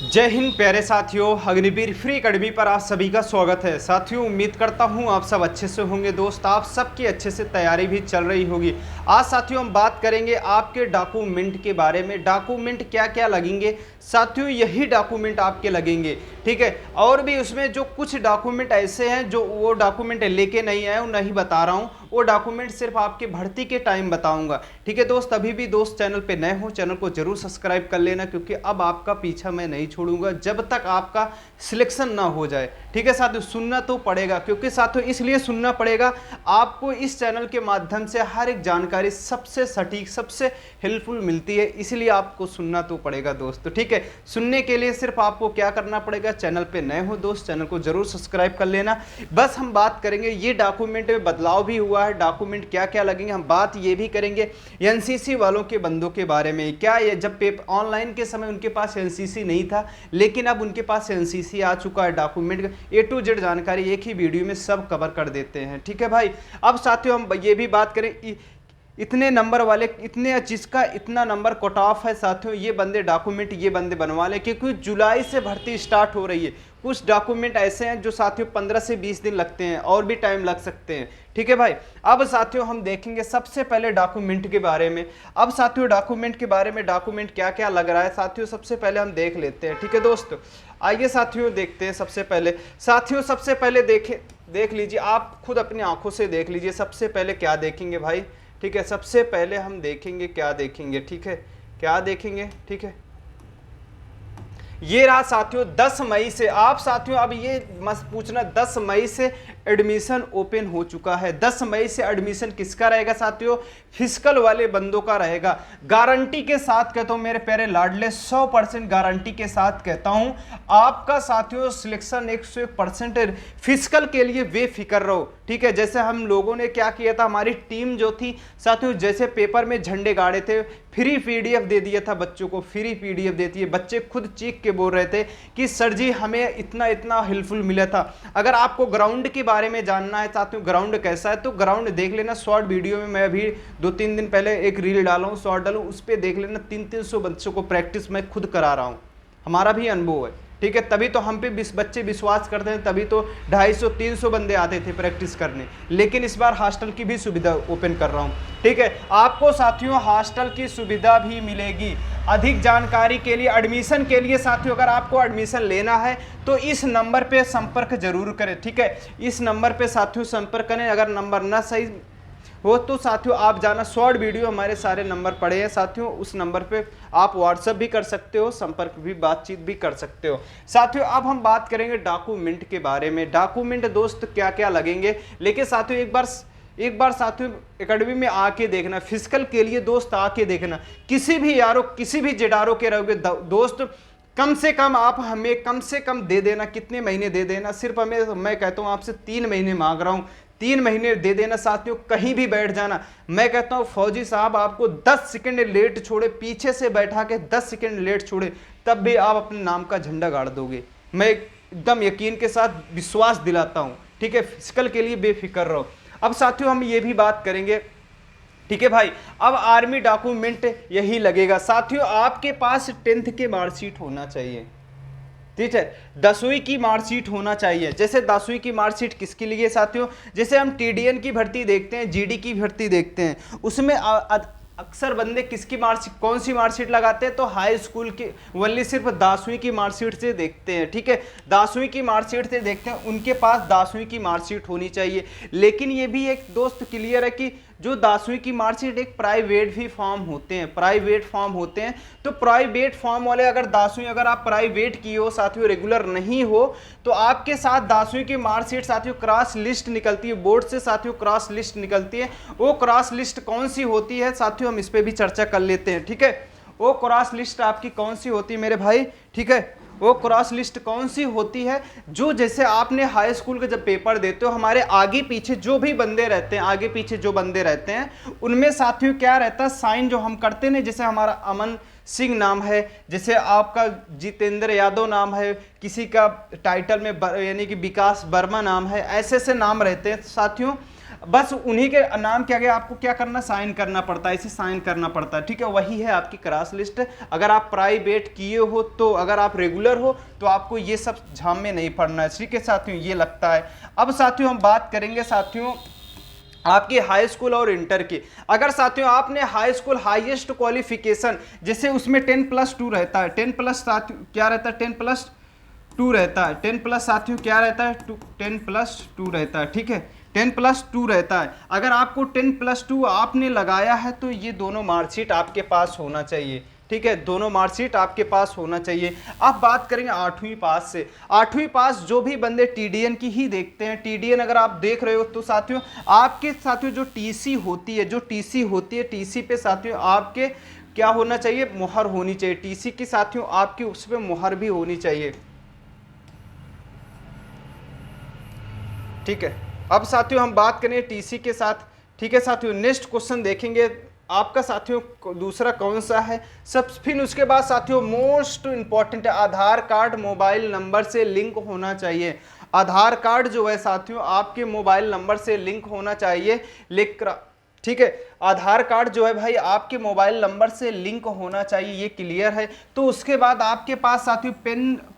जय हिंद प्यारे साथियों, अग्निवीर फ्री अकेडमी पर आप सभी का स्वागत है। साथियों, उम्मीद करता हूं आप सब अच्छे से होंगे। दोस्त, आप सबकी अच्छे से तैयारी भी चल रही होगी। आज साथियों हम बात करेंगे आपके डॉक्यूमेंट के बारे में। डॉक्यूमेंट क्या क्या लगेंगे साथियों, यही डॉक्यूमेंट आपके लगेंगे, ठीक है। और भी उसमें जो कुछ डॉक्यूमेंट ऐसे हैं जो वो डॉक्यूमेंट लेके नहीं आए, वो नहीं बता रहा हूँ। वो डॉक्यूमेंट सिर्फ आपके भर्ती के टाइम बताऊंगा, ठीक है दोस्त। अभी भी दोस्त चैनल पे नए हो, चैनल को जरूर सब्सक्राइब कर लेना, क्योंकि अब आपका पीछा मैं नहीं छोड़ूंगा जब तक आपका सिलेक्शन ना हो जाए, ठीक है साथियों। सुनना तो पड़ेगा, क्योंकि साथियों इसलिए सुनना पड़ेगा, आपको इस चैनल के माध्यम से हर एक जानकारी सबसे सटीक, सबसे हेल्पफुल मिलती है, इसलिए आपको सुनना तो पड़ेगा दोस्त, ठीक है। सुनने के लिए सिर्फ आपको क्या करना पड़ेगा, चैनल पे नए हो दोस्त, चैनल को जरूर सब्सक्राइब कर लेना। बस हम बात करेंगे ये डॉक्यूमेंट में बदलाव भी हुआ है, डॉक्यूमेंट क्या क्या लगेंगे। हम बात ये भी करेंगे एनसीसी वालों के बंदों के बारे में। क्या ये जब पेपर ऑनलाइन के समय उनके पास एनसीसी नहीं था, लेकिन अब उनके पास एनसीसी आ चुका है। डॉक्यूमेंट ए टू जेड जानकारी एक ही वीडियो में सब कवर कर देते हैं, ठीक है भाई। अब साथियों हम ये भी बात करें, इतने नंबर वाले, इतने जिसका इतना नंबर कट ऑफ है साथियों, ये बंदे डॉक्यूमेंट ये बंदे बनवा लें, क्योंकि जुलाई से भर्ती स्टार्ट हो रही है। कुछ डॉक्यूमेंट ऐसे हैं जो साथियों 15 से 20 दिन लगते हैं, और भी टाइम लग सकते हैं, ठीक है भाई। अब साथियों हम देखेंगे सबसे पहले डॉक्यूमेंट के बारे में। अब साथियों डॉक्यूमेंट के बारे में, डॉक्यूमेंट क्या क्या लग रहा है साथियों, सबसे पहले हम देख लेते हैं, ठीक है दोस्त। आइए साथियों देखते हैं। सबसे पहले साथियों, सबसे पहले देख लीजिए, आप खुद अपनी आंखों से देख लीजिए। सबसे पहले क्या देखेंगे भाई, ठीक है। सबसे पहले हम देखेंगे, क्या देखेंगे, ठीक है, क्या देखेंगे, ठीक है। ये रहा साथियों 10 मई से। आप साथियों अब ये मत पूछना, 10 मई से एडमिशन ओपन हो चुका है। 10 मई से एडमिशन किसका रहेगा साथियों, फिजिकल वाले बंदों का रहेगा। गारंटी के साथ कहता हूं मेरे प्यारे लाडले, 100% गारंटी के साथ कहता हूं, आपका साथियों सिलेक्शन 101% फिजिकल के लिए बेफिक्र रहो, ठीक है। जैसे हम लोगों ने क्या किया था, हमारी टीम जो थी साथियों, जैसे पेपर में झंडे गाड़े थे, फ्री पीडीएफ दे दिया था बच्चों को, फ्री पीडीएफ देती है। बच्चे खुद चीख के बोल रहे थे कि सर जी हमें इतना इतना हेल्पफुल मिला था। अगर आपको ग्राउंड के बारे में जानना है साथियों, ग्राउंड कैसा है, तो ग्राउंड देख लेना। शॉर्ट वीडियो में मैं अभी 2-3 दिन पहले एक रील डाला हूँ, शॉर्ट डालूँ, उस पर देख लेना। 300-300 बच्चों को प्रैक्टिस मैं खुद करा रहा हूँ, हमारा भी अनुभव है, ठीक है। तभी तो हम पे बच्चे विश्वास करते हैं, तभी तो 250-300 बंदे आते थे प्रैक्टिस करने। लेकिन इस बार हॉस्टल की भी सुविधा ओपन कर रहा हूं, ठीक है। आपको साथियों हॉस्टल की सुविधा भी मिलेगी। अधिक जानकारी के लिए, एडमिशन के लिए साथियों, अगर आपको एडमिशन लेना है तो इस नंबर पे संपर्क जरूर करें, ठीक है। इस नंबर पे साथियों संपर्क करें। अगर नंबर ना सही हो तो साथियों आप जाना, शॉर्ट वीडियो हमारे सारे नंबर पड़े हैं साथियों, उस नंबर पे आप व्हाट्सएप भी कर सकते हो, संपर्क भी, बातचीत भी कर सकते हो साथियों। अब हम बात करेंगे डॉक्यूमेंट के बारे में। डॉक्यूमेंट दोस्त क्या क्या लगेंगे, लेकिन साथियों एक बार साथियों एकेडमी में आके देखना, फिजिकल के लिए दोस्त आके देखना। किसी भी यारों, किसी भी जेडारों के रहोगे दोस्त, कम से कम आप हमें कम से कम दे देना। कितने महीने दे देना, सिर्फ हमें, मैं कहता हूं आपसे 3 महीने मांग रहा हूं, 3 महीने दे देना साथियों। कहीं भी बैठ जाना, मैं कहता हूं फौजी साहब आपको 10 सेकंड लेट छोड़े, पीछे से बैठा के 10 सेकंड लेट छोड़े, तब भी आप अपने नाम का झंडा गाड़ दोगे। मैं एकदम यकीन के साथ विश्वास दिलाता हूं, ठीक है। फिजिकल के लिए बेफिक्र रहो। अब साथियों हम ये भी बात करेंगे, ठीक है भाई। अब आर्मी डॉक्यूमेंट यही लगेगा साथियों। आपके पास 10th की मार्कशीट होना चाहिए, ठीक है। 10वीं की मार्कशीट होना चाहिए। जैसे 10वीं की मार्कशीट किसके लिए साथियों, जैसे हम टीडीएन की भर्ती देखते हैं, जीडी की भर्ती देखते हैं, उसमें अक्सर बंदे किसकी मार्कशीट, कौन सी मार्कशीट लगाते हैं, तो हाई स्कूल की वनली सिर्फ 10वीं की मार्कशीट से देखते हैं, ठीक है। 10वीं की मार्कशीट से देखते हैं, उनके पास 10वीं की मार्कशीट होनी चाहिए। लेकिन ये भी एक दोस्त क्लियर है कि जो 10वीं की मार्कशीट एक प्राइवेट भी फॉर्म होते हैं, प्राइवेट फॉर्म होते हैं। तो प्राइवेट फॉर्म वाले, अगर 10वीं अगर आप प्राइवेट की हो साथियों, रेगुलर नहीं हो, तो आपके साथ 10वीं की मार्कशीट साथियों क्रॉस लिस्ट निकलती है, बोर्ड से साथियों क्रॉस लिस्ट निकलती है। वो क्रॉस लिस्ट कौन सी होती है साथियों, हम इस पर भी चर्चा कर लेते हैं, ठीक है। वो क्रॉस लिस्ट आपकी कौन सी होती है मेरे भाई, ठीक है। वो क्रॉस लिस्ट कौन सी होती है, जो जैसे आपने हाई स्कूल के जब पेपर देते हो, हमारे आगे पीछे जो भी बंदे रहते हैं, आगे पीछे जो बंदे रहते हैं, उनमें साथियों क्या रहता है, साइन जो हम करते हैं, जैसे हमारा अमन सिंह नाम है, जैसे आपका जितेंद्र यादव नाम है, किसी का टाइटल में यानी कि विकास वर्मा नाम है, ऐसे ऐसे नाम रहते हैं साथियों। बस उन्हीं के नाम के आगे आपको क्या करना, साइन करना पड़ता है, इसे साइन करना पड़ता है, ठीक है। वही है आपकी क्रॉस लिस्ट। अगर आप प्राइवेट किए हो तो, अगर आप रेगुलर हो तो आपको ये सब झाम में नहीं पड़ना है, ठीक है साथियों, ये लगता है। अब साथियों हम बात करेंगे साथियों आपकी हाई स्कूल और इंटर की। अगर साथियों आपने हाई स्कूल हाईएस्ट क्वालिफिकेशन, जैसे उसमें 10+2 रहता है, 10+ साथियों क्या रहता है, 10+2 रहता है, 10+ साथियों क्या रहता है, 10+2 रहता है, ठीक है, 10+2 रहता है। अगर आपको 10+2 आपने लगाया है तो ये दोनों मार्कशीट आपके पास होना चाहिए, ठीक है, दोनों मार्कशीट आपके पास होना चाहिए। अब बात करेंगे 8वीं पास से। 8वीं पास जो भी बंदे टीडीएन की ही देखते हैं, टीडीएन अगर आप देख रहे हो तो साथियों आपके साथियों जो टीसी होती है, टीसी पे साथियों आपके क्या होना चाहिए, मुहर होनी चाहिए, टीसी की साथियों आपकी उस पे मुहर भी होनी चाहिए, ठीक है। अब साथियों हम बात करें टीसी के साथ, ठीक है साथियों। नेक्स्ट क्वेश्चन देखेंगे आपका साथियों दूसरा कौन सा है, सब फिर उसके बाद साथियों मोस्ट इंपॉर्टेंट है आधार कार्ड मोबाइल नंबर से लिंक होना चाहिए। आधार कार्ड जो है साथियों आपके मोबाइल नंबर से लिंक होना चाहिए, ठीक है, आधार कार्ड जो है भाई आपके मोबाइल नंबर से लिंक होना चाहिए, ये क्लियर है। तो उसके बाद आपके पास साथियों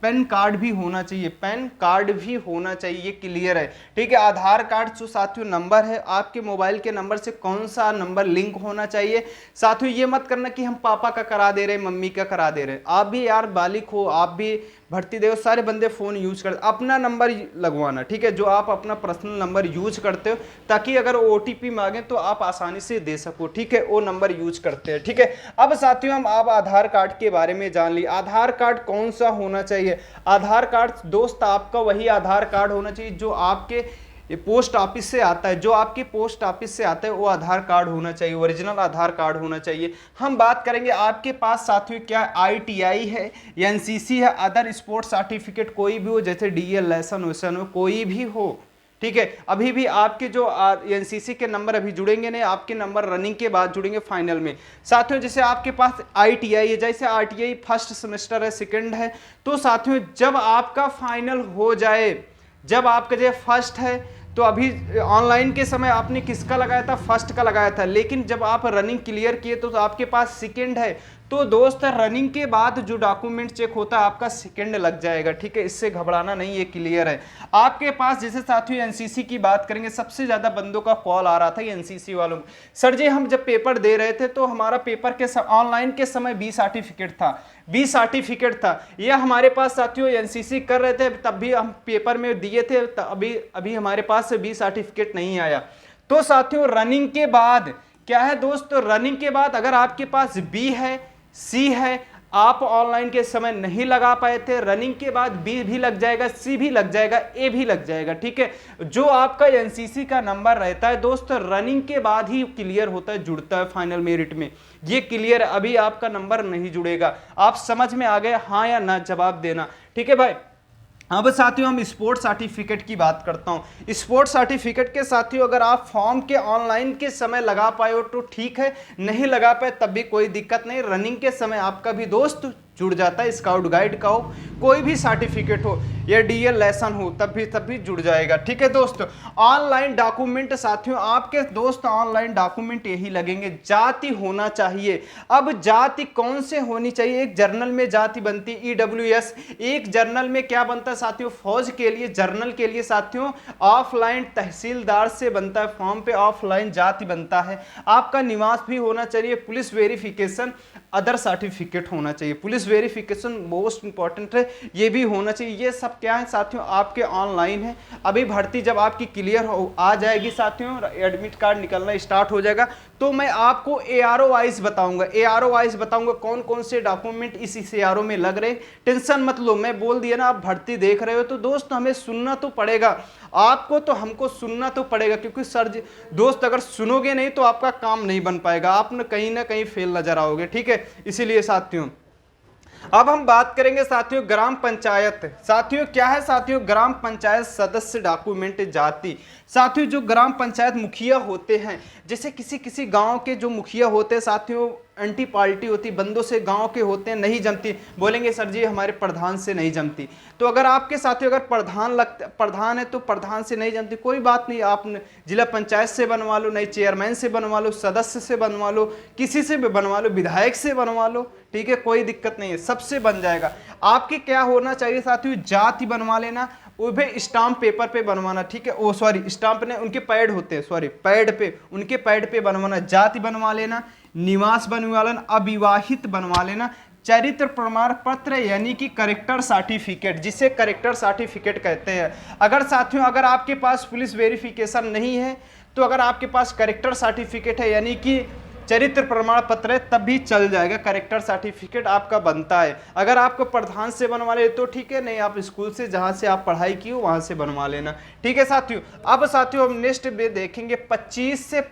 पेन कार्ड भी होना चाहिए, पेन कार्ड भी होना चाहिए, ये क्लियर है, ठीक है। आधार कार्ड जो साथियों नंबर है आपके मोबाइल के नंबर से कौन सा नंबर लिंक होना चाहिए। साथियों ये मत करना कि हम पापा का करा दे रहे, मम्मी का करा दे रहे, आप भी यार बालिक हो, आप भी भर्ती दे, सारे बंदे फोन यूज करते, अपना नंबर लगवाना, ठीक है, जो आप अपना पर्सनल नंबर यूज करते हो, ताकि अगर ओटीपी मांगे तो आप आसानी से दे सको, ठीक है, वो नंबर यूज करते हैं, ठीक है। अब साथियों हम आप आधार कार्ड के बारे में जान ली। आधार कार्ड कौन सा होना चाहिए, आधार कार्ड दोस्त आपका वही आधार कार्ड होना चाहिए जो आपके पोस्ट ऑफिस से आता है, जो आपके पोस्ट ऑफिस से आता है वो आधार कार्ड होना चाहिए, ओरिजिनल आधार कार्ड होना चाहिए। हम बात करेंगे आपके पास साथियों क्या आईटीआई है, एनसीसी है, अदर स्पोर्ट्स सर्टिफिकेट कोई भी हो, जैसे डीएल लेसन वेसन हो, कोई भी हो, ठीक है। अभी भी आपके जो एनसीसी के नंबर अभी जुड़ेंगे नहीं, आपके नंबर रनिंग के बाद जुड़ेंगे फाइनल में। साथियों जैसे आपके पास आईटीआई है, जैसे आईटीआई फर्स्ट सेमेस्टर है, सेकंड है, तो साथियों जब आपका फाइनल हो जाए, जब आपका जो फर्स्ट है, तो अभी ऑनलाइन के समय आपने किसका लगाया था, फर्स्ट का लगाया था, लेकिन जब आप रनिंग क्लियर किए तो आपके पास सेकंड है, तो दोस्त रनिंग के बाद जो डॉक्यूमेंट चेक होता है आपका सेकंड लग जाएगा, ठीक है, इससे घबराना नहीं, ये क्लियर है। आपके पास जैसे साथियों एनसीसी की बात करेंगे, सबसे ज्यादा बंदों का कॉल आ रहा था एनसीसी वालों को, सर जी हम जब पेपर दे रहे थे तो हमारा पेपर के ऑनलाइन के समय बी सर्टिफिकेट था, यह हमारे पास साथियों एनसीसी कर रहे थे तब भी हम पेपर में दिए थे, अभी हमारे पास बी सर्टिफिकेट नहीं आया। तो साथियों रनिंग के बाद क्या है दोस्त, रनिंग के बाद अगर आपके पास बी है, सी है, आप ऑनलाइन के समय नहीं लगा पाए थे, रनिंग के बाद बी भी लग जाएगा, सी भी लग जाएगा, ए भी लग जाएगा, ठीक है। जो आपका एनसीसी का नंबर रहता है दोस्त रनिंग के बाद ही क्लियर होता है, जुड़ता है फाइनल मेरिट में, ये क्लियर है, अभी आपका नंबर नहीं जुड़ेगा। आप समझ में आ गए, हाँ या ना जवाब देना, ठीक है भाई। अब साथियों हम स्पोर्ट्स सर्टिफिकेट की बात करता हूं। स्पोर्ट्स सर्टिफिकेट के साथियों अगर आप फॉर्म के ऑनलाइन के समय लगा पाए हो तो ठीक है, नहीं लगा पाए तब भी कोई दिक्कत नहीं, रनिंग के समय आपका भी दोस्त जुड़ जाता है, स्काउट गाइड का हो, कोई भी सर्टिफिकेट हो या डीएल लेसन हो, तब भी जुड़ जाएगा, ठीक है दोस्तों। ऑनलाइन डॉक्यूमेंट साथियों आपके दोस्त ऑनलाइन डॉक्यूमेंट यही लगेंगे, जाति होना चाहिए। अब जाति कौन से होनी चाहिए, एक जर्नल में जाति बनती है ईडब्ल्यूएस, एक जर्नल में क्या बनता है साथियों, फौज के लिए, जर्नल के लिए साथियों ऑफलाइन तहसीलदार से बनता है, फॉर्म पे ऑफलाइन जाति बनता है। आपका निवास भी होना चाहिए, पुलिस वेरिफिकेशन, अदर सर्टिफिकेट होना चाहिए, पुलिस वेरिफिकेशन मोस्ट इंपॉर्टेंट है, ये भी होना चाहिए। ये सब क्या है साथियों आपके ऑनलाइन है। अभी भर्ती जब आपकी क्लियर हो आ जाएगी साथियों, एडमिट कार्ड निकलना स्टार्ट हो जाएगा, तो मैं आपको एआरओ वाइज बताऊंगा कौन कौन से डॉक्यूमेंट इस एआरओ में लग रहे। टेंशन मत लो, मैं बोल दिया ना, आप भर्ती देख रहे हो तो दोस्त हमें सुनना तो पड़ेगा, आपको तो हमको सुनना तो पड़ेगा, क्योंकि सर दोस्त अगर सुनोगे नहीं तो आपका काम नहीं बन पाएगा, आप ना कहीं फेल नजर आओगे, ठीक है। इसीलिए साथियों अब हम बात करेंगे साथियों ग्राम पंचायत। साथियों क्या है साथियों, ग्राम पंचायत सदस्य डॉक्यूमेंट जाति। साथियों जो ग्राम पंचायत मुखिया होते हैं, जैसे किसी गांव के जो मुखिया होते हैं साथियों, एंटी पार्टी होती, बंदों से गांव के होते हैं, नहीं जमती, बोलेंगे सर जी हमारे प्रधान से नहीं जमती। तो अगर आपके साथियों अगर प्रधान है तो प्रधान से नहीं जमती, कोई बात नहीं, आप जिला पंचायत से बनवा लो, नहीं चेयरमैन से बनवा लो, सदस्य से बनवा लो, किसी से भी बनवा लो, विधायक से बनवा लो, ठीक है, कोई दिक्कत नहीं है, सबसे बन जाएगा। आपके क्या होना चाहिए साथियों, जाति बनवा लेना, वो भी स्टाम्प पेपर पे बनवाना, ठीक है, ओ सॉरी स्टाम्प ने उनके पैड होते हैं, सॉरी पैड पे, उनके पैड पे बनवाना, जाति बनवा लेना, निवास बनवा लेना, अविवाहित बनवा लेना, चरित्र प्रमाण पत्र यानी कि करेक्टर सर्टिफिकेट, जिसे करेक्टर सर्टिफिकेट कहते हैं। अगर साथियों अगर आपके पास पुलिस वेरिफिकेशन नहीं है तो अगर आपके पास करेक्टर सर्टिफिकेट है यानी कि चरित्र प्रमाण पत्र है तब भी चल जाएगा, करेक्टर सर्टिफिकेट आपका बनता है। अगर आपको प्रधान से बनवा ले तो ठीक है, नहीं आप स्कूल से जहां से आप पढ़ाई की हो वहां से बनवा लेना, ठीक है साथियों। अब साथियों हम नेक्स्ट में देखेंगे 25 से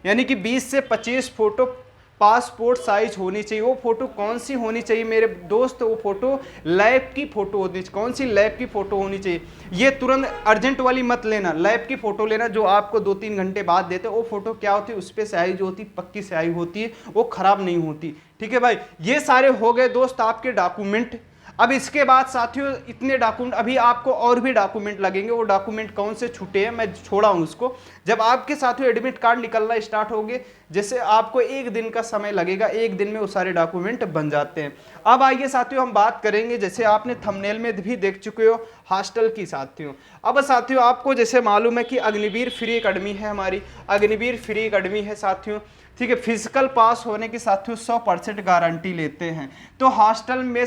यानी कि 20 से 25 फोटो पासपोर्ट साइज होनी चाहिए। वो फोटो कौन सी होनी चाहिए मेरे दोस्त, वो फोटो लैब की फोटो होनी चाहिए। कौन सी लैब की फोटो होनी चाहिए, ये तुरंत अर्जेंट वाली मत लेना, लैब की फोटो लेना जो आपको 2-3 घंटे बाद देते। वो फोटो क्या होती है, उस पर स्याही जो होती पक्की स्याही होती है, वो खराब नहीं होती, ठीक है भाई। ये सारे हो गए दोस्त आपके डॉक्यूमेंट। अब इसके बाद साथियों इतने डॉक्यूमेंट, अभी आपको और भी डॉक्यूमेंट लगेंगे, वो डॉक्यूमेंट कौन से छूटे हैं मैं छोड़ा हूं उसको। जब आपके साथियों एडमिट कार्ड निकलना स्टार्ट होंगे, जैसे आपको 1 दिन का समय लगेगा, 1 दिन में वो सारे डॉक्यूमेंट बन जाते हैं। अब आइए साथियों हम बात करेंगे, जैसे आपने थंबनेल में भी देख चुके हो हॉस्टल की साथियों। अब साथियों आपको जैसे मालूम है कि अग्निवीर फ्री एकेडमी है, हमारी अग्निवीर फ्री एकेडमी है साथियों, ठीक है। फिजिकल पास होने की साथियों 100% गारंटी लेते हैं। तो हॉस्टल में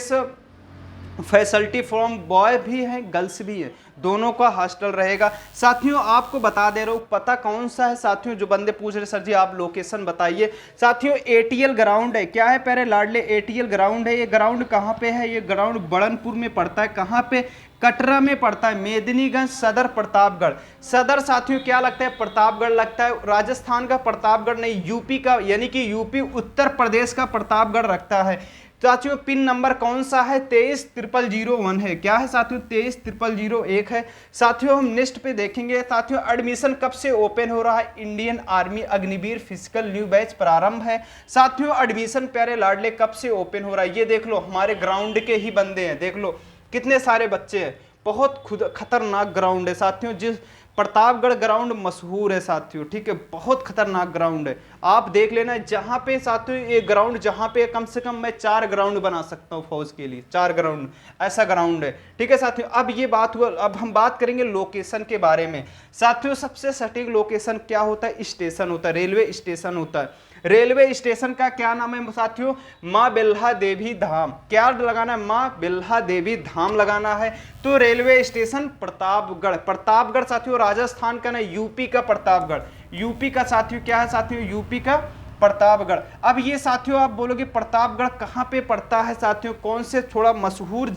फैसिलिटी फ्रॉम बॉय भी है गर्ल्स भी है, दोनों का हॉस्टल रहेगा साथियों। आपको बता दे रहा हूँ पता कौन सा है साथियों, जो बंदे पूछ रहे सर जी आप लोकेशन बताइए। साथियों एटीएल ग्राउंड है, क्या है प्यारे लाडले, एटीएल ग्राउंड है। ये ग्राउंड कहाँ पे है, ये ग्राउंड बड़नपुर में पड़ता है। कहाँ पे, कटरा में पड़ता है, मेदिनीगंज सदर प्रतापगढ़। सदर साथियों क्या लगता है, प्रतापगढ़ लगता है, राजस्थान का प्रतापगढ़ नहीं, यूपी का यानी कि यूपी उत्तर प्रदेश का प्रतापगढ़ रखता है साथियों। पिन नंबर कौन सा है, 230001 है। क्या है साथियों, 230001 है साथियों। हम नेक्स्ट पे देखेंगे साथियों एडमिशन कब से ओपन हो रहा है, Indian army Agniveer physical new batch प्रारंभ है साथियों। एडमिशन प्यारे लाडले कब से ओपन हो रहा है, ये देख लो, हमारे ग्राउंड के ही बंदे हैं, देख लो कितने सारे बच्चे हैं। बहुत खतरनाक ग्राउंड है साथियों, जिस प्रतापगढ़ ग्राउंड मशहूर है साथियों, ठीक है, बहुत खतरनाक ग्राउंड है। आप देख लेना जहां पे साथियों ये ग्राउंड, जहां पे कम से कम मैं 4 ग्राउंड बना सकता हूं फौज के लिए, 4 ग्राउंड ऐसा ग्राउंड है, ठीक है साथियों। अब ये बात हुआ, अब हम बात करेंगे लोकेशन के बारे में साथियों। सबसे सटीक लोकेशन क्या होता है, स्टेशन होता है, रेलवे स्टेशन होता है। रेलवे स्टेशन का क्या नाम है साथियों, माँ बिल्हा देवी धाम। क्या लगाना है, माँ बिल्हा देवी धाम लगाना है। तो रेलवे स्टेशन प्रतापगढ़, प्रतापगढ़ साथियों राजस्थान का ना, यूपी का प्रतापगढ़, यूपी का साथियों क्या है साथियों, यूपी का प्रतापगढ़। अब ये साथियों आप बोलोगे प्रतापगढ़ कहाँ पे पड़ता है साथियों, कौन से थोड़ा मशहूर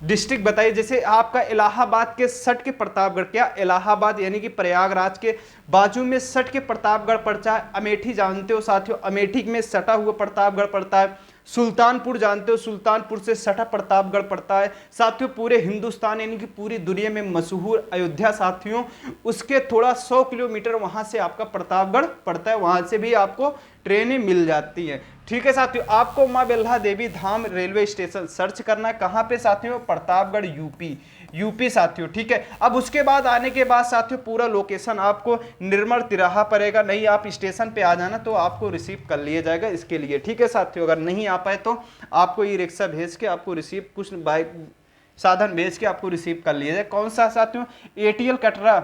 डिस्ट्रिक्ट बताइए। जैसे आपका इलाहाबाद के सट के प्रतापगढ़, क्या इलाहाबाद यानी कि प्रयागराज के बाजू में सट के प्रतापगढ़ पड़ता है। अमेठी जानते हो साथियों, अमेठी में सटा हुआ प्रतापगढ़ पड़ता है। सुल्तानपुर जानते हो, सुल्तानपुर से सटा प्रतापगढ़ पड़ता है साथियों। पूरे हिंदुस्तान यानी कि पूरी दुनिया में मशहूर अयोध्या साथियों, उसके थोड़ा 100 किलोमीटर वहां से आपका प्रतापगढ़ पड़ता है, वहां से भी आपको ट्रेनें मिल जाती हैं, ठीक है साथियों। आपको माँ बिल्हा देवी धाम रेलवे स्टेशन सर्च करना है, कहाँ पे साथियों, प्रतापगढ़ यूपी साथियों, ठीक है। अब उसके बाद आने के बाद साथियों पूरा लोकेशन आपको निर्मल तिराहा पड़ेगा, नहीं आप स्टेशन पे आ जाना तो आपको रिसीव कर लिया जाएगा इसके लिए, ठीक है साथियों। अगर नहीं आ पाए तो आपको ई रिक्शा भेज के आपको रिसीव, कुछ बाइक साधन भेज के आपको रिसीव कर लिया जाए। कौन सा साथियों, एटीएल कटरा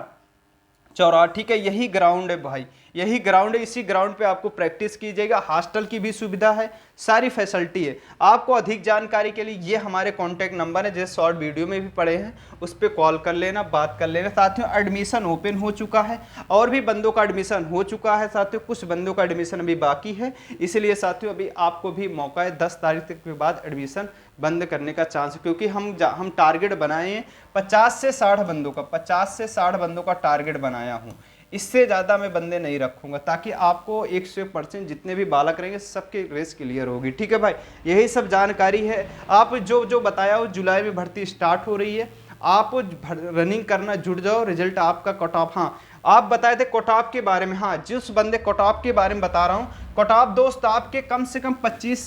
चौराहा, ठीक है, यही ग्राउंड है भाई, यही ग्राउंड है। इसी ग्राउंड पे आपको प्रैक्टिस की जाएगा, हॉस्टल की भी सुविधा है, सारी फैसिलिटी है। आपको अधिक जानकारी के लिए ये हमारे कॉन्टैक्ट नंबर है, जैसे शॉर्ट वीडियो में भी पड़े हैं, उस पर कॉल कर लेना, बात कर लेना साथियों। एडमिशन ओपन हो चुका है, और भी बंदों का एडमिशन हो चुका है साथियों, कुछ बंदों का एडमिशन अभी बाकी है, इसलिए साथियों अभी आपको भी मौका है 10 तारीख तक के बाद एडमिशन बंद करने का चांस, क्योंकि हम टारगेट बनाए हैं 50 से 60 बंदों का, 50 से 60 बंदों का टारगेट बनाया हूँ। इससे ज़्यादा मैं बंदे नहीं रखूंगा, ताकि आपको 100% जितने भी बालक रहेंगे सबके रेस क्लियर होगी, ठीक है भाई। यही सब जानकारी है। आप जो बताया हो, जुलाई में भर्ती स्टार्ट हो रही है, आप रनिंग करना जुट जाओ, रिजल्ट आपका कट ऑफ, हाँ आप बताए थे कोटाप के बारे में। हाँ, जिस बंदे कोटाप के बारे में बता रहा हूँ, कोटाप दोस्त आपके कम से कम 25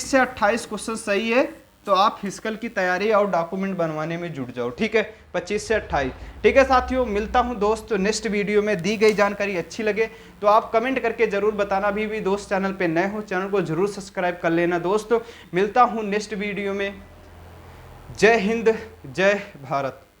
से 28 क्वेश्चन सही है तो आप फिजिकल की तैयारी और डॉक्यूमेंट बनवाने में जुट जाओ, ठीक है। 25 से 28, ठीक है साथियों। मिलता हूं दोस्त नेक्स्ट वीडियो में। दी गई जानकारी अच्छी लगे तो आप कमेंट करके जरूर बताना। अभी भी दोस्त चैनल पे नए हो, चैनल को जरूर सब्सक्राइब कर लेना दोस्तों। मिलता हूं नेक्स्ट वीडियो में। जय हिंद, जय भारत।